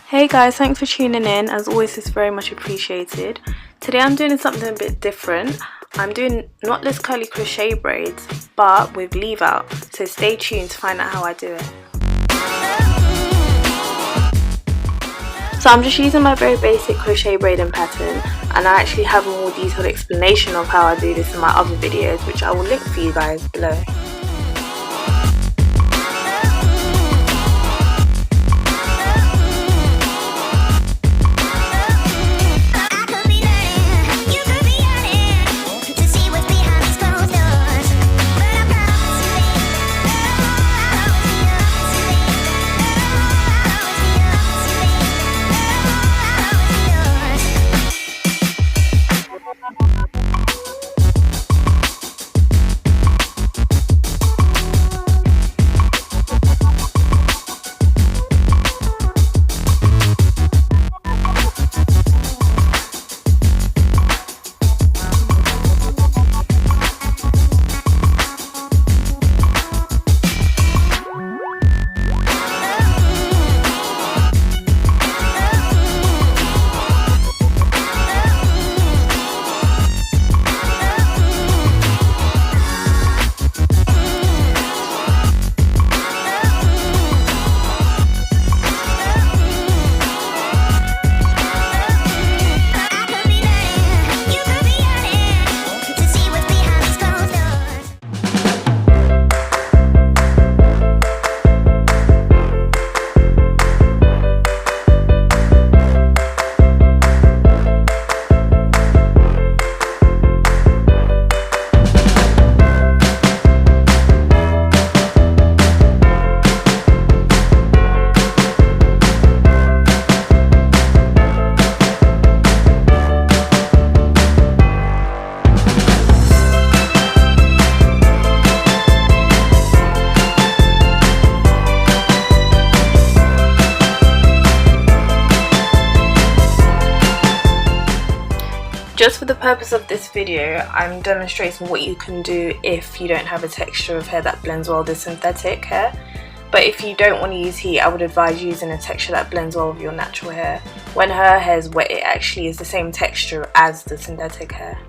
Hey guys, thanks for tuning in. As always, it's very much appreciated. Today I'm doing something a bit different. I'm doing knotless curly crochet braids but with leave out, so stay tuned to find out how I do it. So I'm just using my very basic crochet braiding pattern, and I actually have a more detailed explanation of how I do this in my other videos, which I will link for you guys below. Just for the purpose of this video, I'm demonstrating what you can do if you don't have a texture of hair that blends well with the synthetic hair. But if you don't want to use heat, I would advise using a texture that blends well with your natural hair. When her hair is wet, it actually is the same texture as the synthetic hair.